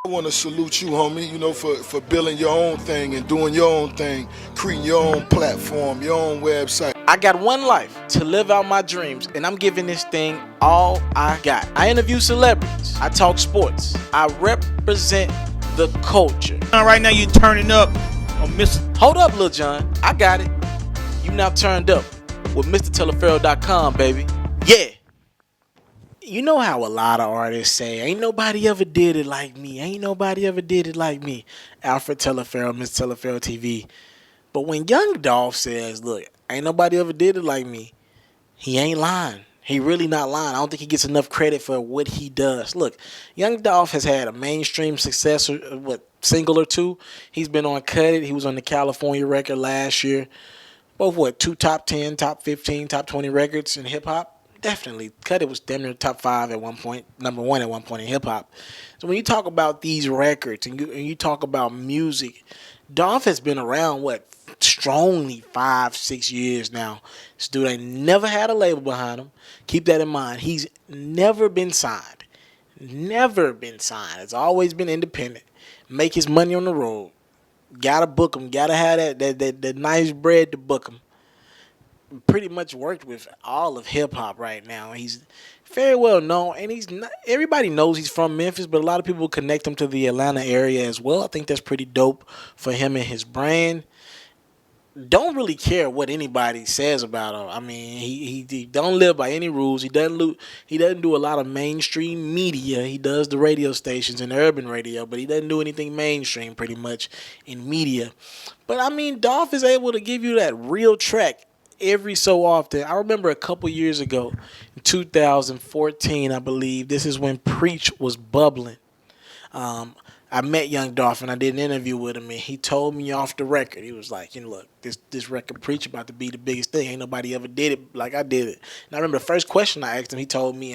I want to salute you, homie, for building your own thing and doing your own thing, creating your own platform, your own website. I got one life to live out my dreams, and I'm giving this thing all I got. I interview celebrities. I talk sports. I represent the culture. Right now, you're turning up on Mr. Hold up, Lil John. I got it. You now turned up with MrTelephero.com, baby. Yeah. You know how a lot of artists say, ain't nobody ever did it like me. Ain't nobody ever did it like me. Alfred Telefero, Mr. Telefero TV. But when Young Dolph says, look, ain't nobody ever did it like me, he ain't lying. He really not lying. I don't think he gets enough credit for what he does. Look, Young Dolph has had a mainstream success, single or two. He's been on Cut It. He was on the California record last year. Both, 2 top 10, top 15, top 20 records in hip-hop? Definitely. Cut It was damn near top 5 at one point, number 1 at one point in hip-hop. So when you talk about these records and you talk about music, Dolph has been around, strongly 5-6 years now. This dude ain't never had a label behind him. Keep that in mind. He's never been signed. Never been signed. It's always been independent. Make his money on the road. Gotta book him. Gotta have that nice bread to book him. Pretty much worked with all of hip-hop right now. He's very well known, and he's not, everybody knows he's from Memphis, but a lot of people connect him to the Atlanta area as well. I think that's pretty dope for him and his brand. Don't really care what anybody says about him. I mean, he don't live by any rules. He doesn't do a lot of mainstream media. He does the radio stations and urban radio, but he doesn't do anything mainstream pretty much in media. But I mean, Dolph is able to give you that real track every so often. I remember a couple years ago, in 2014, I believe, this is when Preach was bubbling. I met Young Dolph and I did an interview with him, and he told me off the record. He was like, look, this record Preach about to be the biggest thing. Ain't nobody ever did it like I did it. And I remember the first question I asked him, he told me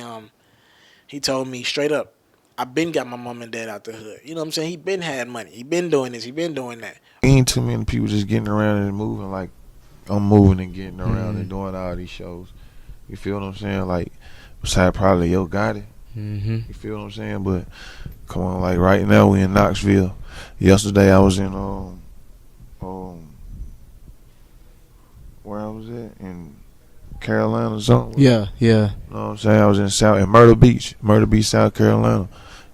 straight up, I been got my mom and dad out the hood. You know what I'm saying? He been had money. He been doing this. He been doing that. Ain't too many people just getting around and moving like I'm moving and getting around and doing all these shows. You feel what I'm saying? Like, besides probably Yo Gotti. You feel what I'm saying? But come on, like right now we in Knoxville. Yesterday I was in where I was at in Carolina or something. Yeah. You know what I'm saying? I was in Myrtle Beach, South Carolina.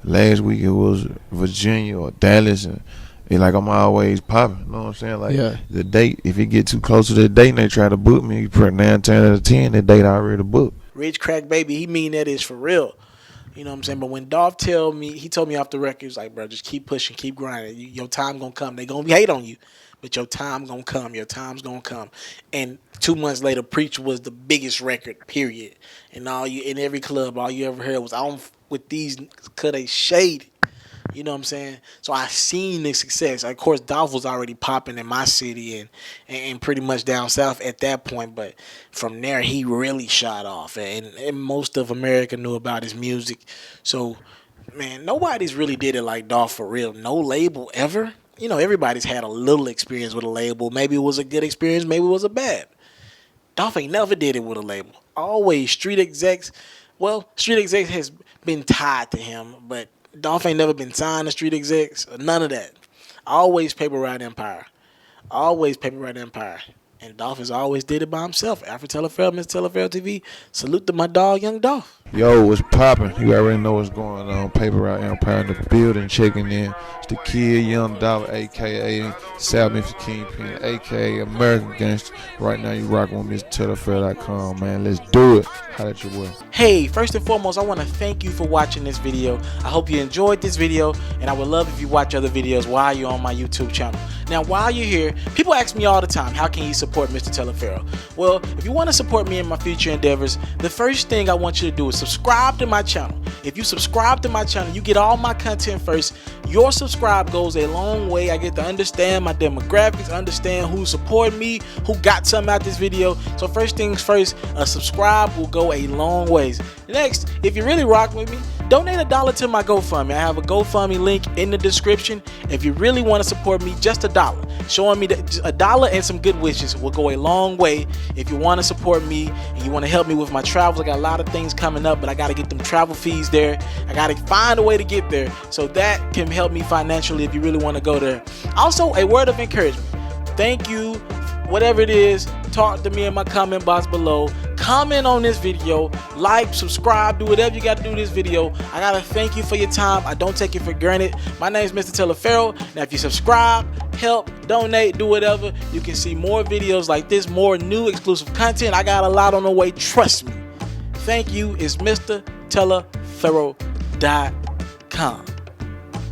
Last week it was Virginia or Dallas, and like I'm always popping. You know what I'm saying? Like the date, if it get too close to the date and they try to book me, you put 9 10 out of 10, the date I already booked. Rich Crack Baby, he mean that is for real. You know what I'm saying? But when Dolph told me off the record, he was like, bro, just keep pushing, keep grinding. Your time gonna come. They gonna hate on you, but your time gonna come. Your time's gonna come. And 2 months later, Preach was the biggest record, period. And in every club, all you ever heard was, I don't with these, cause they shady. You know what I'm saying? So I seen the success. Of course, Dolph was already popping in my city and pretty much down south at that point. But from there, he really shot off. And most of America knew about his music. So, man, nobody's really did it like Dolph for real. No label ever. Everybody's had a little experience with a label. Maybe it was a good experience. Maybe it was a bad. Dolph ain't never did it with a label. Always street execs. Well, street execs has been tied to him, but Dolph ain't never been signed to street execs. None of that. Always paper route empire. Always paper route empire. And Dolph has always did it by himself. Alfred Telefero, Mr. Telefero TV. Salute to my dog, Young Dolph. Yo, what's poppin'? You already know what's going on. Paper Route Empire in the building, checking in. It's the kid, Young Dolph, a.k.a. South Memphis Kingpin, a.k.a. American Gangster. Right now, you rockin' with MrTelephero.com, man. Let's do it. Holla at your boy. Hey, first and foremost, I want to thank you for watching this video. I hope you enjoyed this video, and I would love if you watch other videos while you're on my YouTube channel. Now, while you're here, people ask me all the time, how can you support Mr. Telefero? Well, if you want to support me in my future endeavors, the first thing I want you to do is subscribe to my channel. If you subscribe to my channel, you get all my content first. Your subscribe goes a long way. I get to understand my demographics, understand who support me, who got something out this video. So first things first, a subscribe will go a long ways. Next, if you really rock with me, donate $1 to my GoFundMe. I have a GoFundMe link in the description. If you really want to support me, just $1. Showing me that $1 and some good wishes will go a long way. If you want to support me and you want to help me with my travels, I got a lot of things coming up, but I got to get them travel fees there. I got to find a way to get there, so that can help me financially if you really want to go there. Also, a word of encouragement. Thank you. Whatever it is, talk to me in my comment box below. Comment on this video, like, subscribe, do whatever you got to do this video. I gotta thank you for your time. I don't take it for granted. My name is Mr. Teleferro. Now, if you subscribe, help, donate, do whatever, you can see more videos like this, more new exclusive content. I got a lot on the way. Trust me. Thank you. It's MrTeleferro.com.